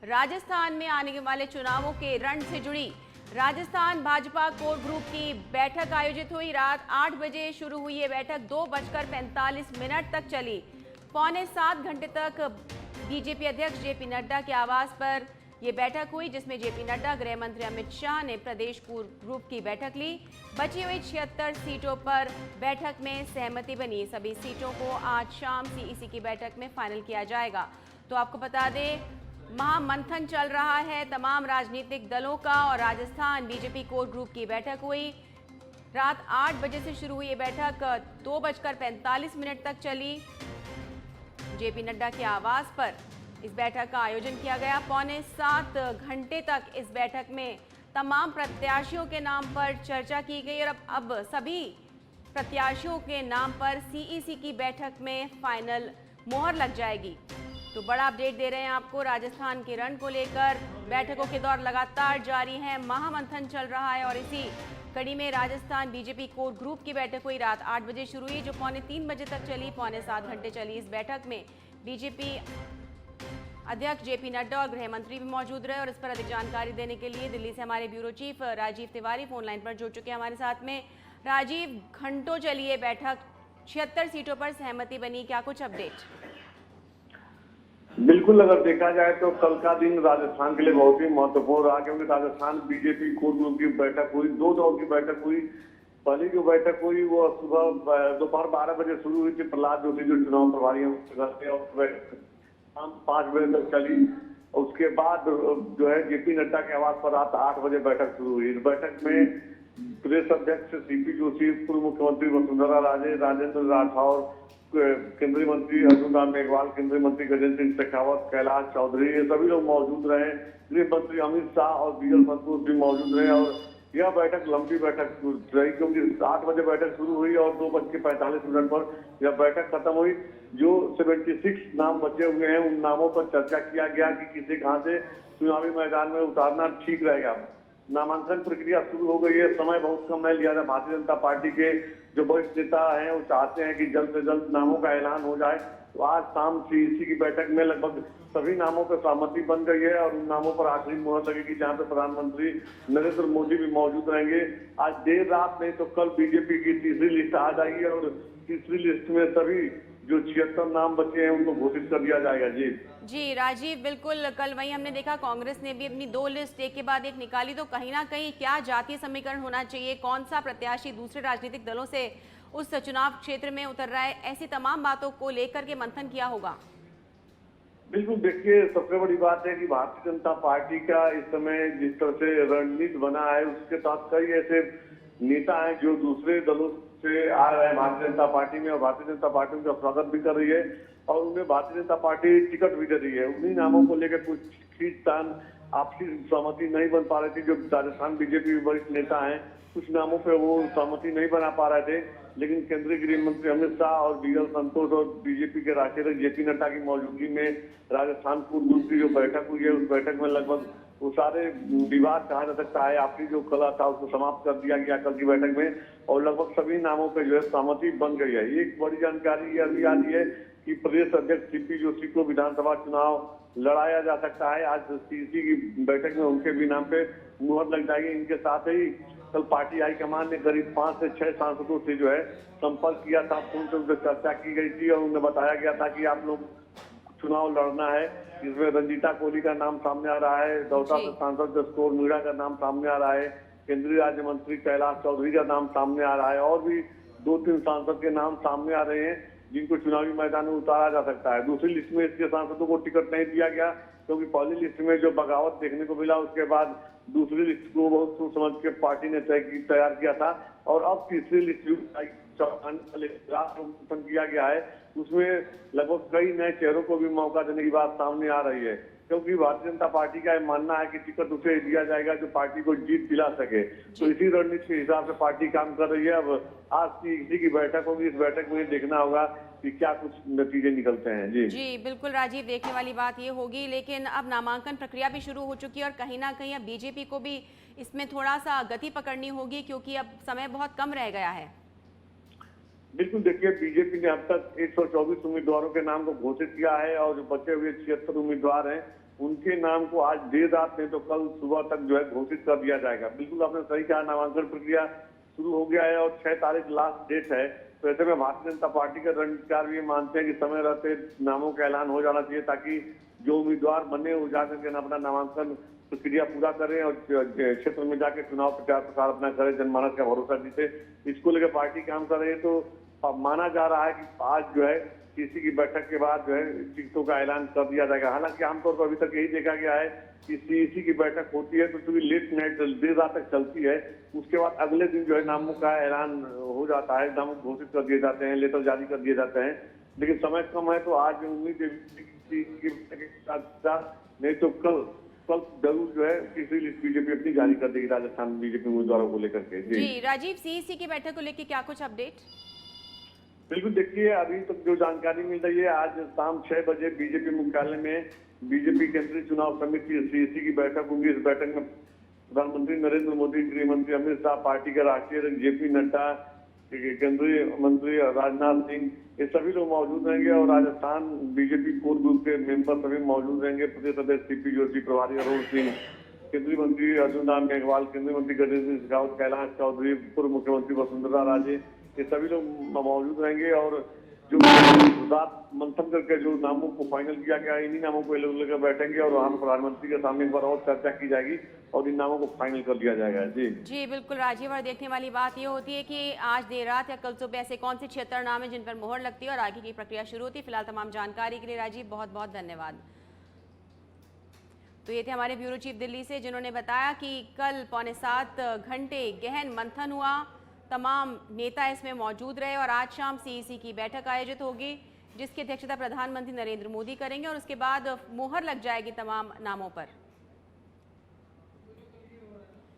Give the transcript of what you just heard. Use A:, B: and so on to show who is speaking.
A: राजस्थान में आने वाले चुनावों के रण से जुड़ी राजस्थान भाजपा कोर ग्रुप की बैठक आयोजित हुई। रात 8 बजे शुरू हुई ये बैठक 2:45 तक चली। पौने 7 घंटे तक बीजेपी अध्यक्ष जेपी नड्डा के आवास पर यह बैठक हुई, जिसमें जेपी नड्डा, गृह मंत्री अमित शाह ने प्रदेश कोर ग्रुप की बैठक ली। बची हुई 76 सीटों पर बैठक में सहमति बनी। सभी सीटों को आज शाम सीईसी की बैठक में फाइनल किया जाएगा। तो आपको बता दें, महामंथन चल रहा है तमाम राजनीतिक दलों का और राजस्थान बीजेपी कोर ग्रुप की बैठक हुई। रात 8 बजे से शुरू हुई ये बैठक 2:45 तक चली। जेपी नड्डा के आवास पर इस बैठक का आयोजन किया गया। पौने 7 घंटे तक इस बैठक में तमाम प्रत्याशियों के नाम पर चर्चा की गई और अब सभी प्रत्याशियों के नाम पर सीईसी की बैठक में फाइनल मोहर लग जाएगी। तो बड़ा अपडेट दे रहे हैं आपको राजस्थान के रण को लेकर। बैठकों के दौर लगातार जारी हैं, महामंथन चल रहा है और इसी कड़ी में राजस्थान बीजेपी कोर ग्रुप की बैठक हुई। रात 8 बजे शुरू हुई, जो पौने 3 बजे तक चली। पौने 7 घंटे चली इस बैठक में बीजेपी अध्यक्ष जेपी नड्डा और गृह मंत्री भी मौजूद रहे। और इस पर अधिक जानकारी देने के लिए दिल्ली से हमारे bureau chief Rajeev Tiwari phone line पर जुड़ चुके हैं हमारे साथ में। राजीव, घंटों चली ये बैठक, 76 सीटों पर सहमति बनी, क्या कुछ अपडेट?
B: बिल्कुल, अगर देखा जाए तो कल का दिन राजस्थान के लिए बहुत ही महत्वपूर्ण रहा, क्योंकि राजस्थान बीजेपी कोर ग्रुप की बैठक हुई। 2 दौर की बैठक हुई। पहली जो बैठक हुई वो सुबह दोपहर 12 बजे शुरू हुई थी। प्रहलाद जोशी जो चुनाव प्रभारी हैं शाम 5 बजे तक चली। उसके बाद जो है जेपी नड्डा के आवास पर रात 8 बजे बैठक शुरू हुई। इस बैठक में प्रदेश अध्यक्ष सीपी जोशी, पूर्व मुख्यमंत्री वसुंधरा राजे, राजेंद्र राठौर, केंद्रीय मंत्री अर्जुन राम मेघवाल, केंद्रीय मंत्री गजेंद्र सिंह शेखावत, कैलाश चौधरी, ये सभी लोग मौजूद रहे। गृह मंत्री अमित शाह और बीएल संतोष भी मौजूद रहे। और यह बैठक लंबी बैठक रही, क्योंकि 8 बजे बैठक शुरू हुई और 2:45 पर यह बैठक खत्म हुई। जो 76 नाम बचे हुए हैं उन नामों पर चर्चा किया गया कि किसे कहां से चुनावी मैदान में उतारना ठीक रहेगा। नामांकन प्रक्रिया शुरू हो गई है। समय बहुत कम है, लिहाजा भारतीय जनता पार्टी के जो वरिष्ठ नेता हैं वो चाहते हैं कि जल्द से जल्द नामों का ऐलान हो जाए। तो आज शाम सीईसी की बैठक में लगभग सभी नामों पर सहमति बन गई है और उन नामों पर आखिरी मुहर लगेगी, जहां पे प्रधानमंत्री नरेंद्र मोदी भी मौजूद रहेंगे। आज देर रात नहीं तो कल बीजेपी की तीसरी लिस्ट आ जाएगी और तीसरी लिस्ट में सभी जो 76 नाम बचे हैं उनको घोषित कर दिया जाएगा। जी
A: राजीव, बिल्कुल। कल वही हमने देखा कांग्रेस ने भी अपनी 2 लिस्ट एक के बाद एक निकाली। तो कहीं ना कहीं क्या जातीय समीकरण होना चाहिए, कौन सा प्रत्याशी दूसरे राजनीतिक दलों से उस चुनाव क्षेत्र में उतर रहा है, ऐसी तमाम बातों को लेकर के मंथन किया होगा।
B: बिल्कुल, देखिए, सबसे बड़ी बात है कि भारतीय जनता पार्टी का इस समय जिस तरह से रणनीति बना है उसके साथ कई ऐसे नेता हैं जो दूसरे दलों से आ रहे हैं भारतीय जनता पार्टी में और भारतीय जनता पार्टी उनका स्वागत भी कर रही है और उन्हें भारतीय जनता पार्टी टिकट भी दे रही है। उन्हीं नामों को लेकर कुछ खींचतान, आपसी सहमति नहीं बन पा रही थी। जो राजस्थान बीजेपी वरिष्ठ नेता हैं कुछ नामों पे वो सहमति नहीं बना पा रहे थे, लेकिन केंद्रीय गृह मंत्री अमित शाह और बीएल संतोष और बीजेपी के राष्ट्रीय अध्यक्ष जेपी नड्डा की मौजूदगी में राजस्थान कोर ग्रुप की जो बैठक हुई है उस बैठक में लगभग वो सारे विवाद कहा जा सकता है, आपकी जो कला था उसको समाप्त कर दिया गया कल की बैठक में और लगभग सभी नामों पर जो है सहमति बन गई है। एक बड़ी जानकारी यह भी आ रही है कि प्रदेश अध्यक्ष सीपी जोशी को विधानसभा चुनाव लड़ाया जा सकता है। आज सीईसी की बैठक में उनके भी नाम पे मुहर लग जाएगी। इनके साथ ही कल पार्टी हाईकमान ने करीब 5 से 6 सांसदों से जो है संपर्क किया था, फोन से उनसे चर्चा की गई थी और उन्हें बताया गया था कि आप लोग चुनाव लड़ना है। इसमें रंजीता कोहली का नाम सामने आ रहा है, दौसा से सांसद जसकौर मीणा का नाम सामने आ रहा है, केंद्रीय राज्य मंत्री कैलाश चौधरी का नाम सामने आ रहा है और भी 2-3 सांसद के नाम सामने आ रहे हैं जिनको चुनावी मैदान में उतारा जा सकता है। दूसरी लिस्ट में इसके सांसदों को टिकट नहीं दिया गया, क्योंकि पहली लिस्ट में जो बगावत देखने को मिला उसके बाद दूसरी लिस्ट को बहुत सोच समझ के पार्टी ने तैयार किया था और अब तीसरी लिस्ट मंथन किया गया है। उसमें लगभग कई नए चेहरों को भी मौका देने की बात सामने आ रही है, क्योंकि भारतीय जनता पार्टी का यह मानना है कि टिकट उसे दिया जाएगा जो पार्टी को जीत दिला सके। तो इसी रणनीति के हिसाब से पार्टी काम कर रही है। अब आज की बैठक होगी, इस बैठक में देखना होगा कि क्या कुछ नतीजे निकलते हैं। जी
A: बिल्कुल राजीव, देखने वाली बात ये होगी। लेकिन अब नामांकन प्रक्रिया भी शुरू हो चुकी है और कहीं ना कहीं अब बीजेपी को भी इसमें थोड़ा सा गति पकड़नी होगी, क्योंकि अब समय बहुत कम रह गया है।
B: बिल्कुल, देखिए, बीजेपी ने अब तक 124 उम्मीदवारों के नाम को घोषित किया है और जो बचे हुए 76 उम्मीदवार हैं उनके नाम को आज देर रात नहीं तो कल सुबह तक जो है घोषित कर दिया जाएगा। बिल्कुल आपने सही कहा, नामांकन प्रक्रिया शुरू हो गया है और 6 तारीख लास्ट डेट है। तो ऐसे में भारतीय जनता पार्टी के रणनीतिकार भी मानते हैं कि समय रहते नामों का ऐलान हो जाना चाहिए, ताकि जो उम्मीदवार बने वो जाकर के अपना नामांकन प्रक्रिया पूरा करें और क्षेत्र में जाके चुनाव प्रचार प्रसार अपना करें, जनमानस का भरोसा जीते। इसको लेकर पार्टी काम कर रही है। तो माना जा रहा है कि आज जो है सीसी की बैठक के बाद जो है टिकटों का ऐलान कर दिया जाएगा। हालांकि आमतौर पर अभी तक यही देखा गया है कि सीसी की बैठक होती है तो चूंकि लेट नाइट देर रात तक चलती है, उसके बाद अगले दिन जो है नामों का ऐलान हो जाता है, नाम घोषित कर दिए जाते हैं, लेटर जारी कर दिए जाते हैं। लेकिन समय कम है तो आज उम्मीद नहीं तो कल जरूर जो है तीसरी लिस्ट बीजेपी अपनी जारी कर देगी राजस्थान बीजेपी उम्मीदवारों को लेकर के।
A: जी राजीव, सीईसी की बैठक को लेकर क्या कुछ अपडेट?
B: बिल्कुल, देखिए अभी तक जो जानकारी मिल रही है, आज शाम 6 बजे बीजेपी मुख्यालय में बीजेपी केंद्रीय चुनाव समिति सीईसी की बैठक होगी। इस बैठक में प्रधानमंत्री नरेंद्र मोदी, गृह मंत्री अमित शाह, पार्टी के राष्ट्रीय अध्यक्ष जेपी नड्डा, केंद्रीय मंत्री राजनाथ सिंह, ये सभी लोग मौजूद रहेंगे और राजस्थान बीजेपी कोर ग्रुप के मेंबर सभी मौजूद रहेंगे। प्रदेश अध्यक्ष सीपी जोशी, प्रभारी अरुण सिंह, केंद्रीय मंत्री अर्जुन राम मेघवाल, केंद्रीय मंत्री गजेंद्र सिंह शेखावत, कैलाश चौधरी, पूर्व मुख्यमंत्री वसुंधरा राजे, ये सभी लोग मौजूद रहेंगे। और जो रात मंथन करके जो नामों को फाइनल किया गया, इन्हीं नामों को लेकर बैठेंगे और वहां प्रधानमंत्री के सामने एक बार और चर्चा की जाएगी और इन नामों को फाइनल कर दिया जाएगा। जी
A: बिल्कुल राजीव, और देखने वाली बात ये होती है कि आज देर रात या कल सुबह ऐसे कौन से 76 नाम है जिन पर मोहर लगती है और आगे की प्रक्रिया शुरू होती है। फिलहाल तमाम जानकारी के लिए राजीव बहुत बहुत धन्यवाद। तो ये थे हमारे ब्यूरो चीफ दिल्ली से, जिन्होंने बताया कि कल 6.25 घंटे गहन मंथन हुआ, तमाम नेता इसमें मौजूद रहे और आज शाम सीईसी की बैठक आयोजित होगी, जिसकी अध्यक्षता प्रधानमंत्री नरेंद्र मोदी करेंगे और उसके बाद मोहर लग जाएगी तमाम नामों पर।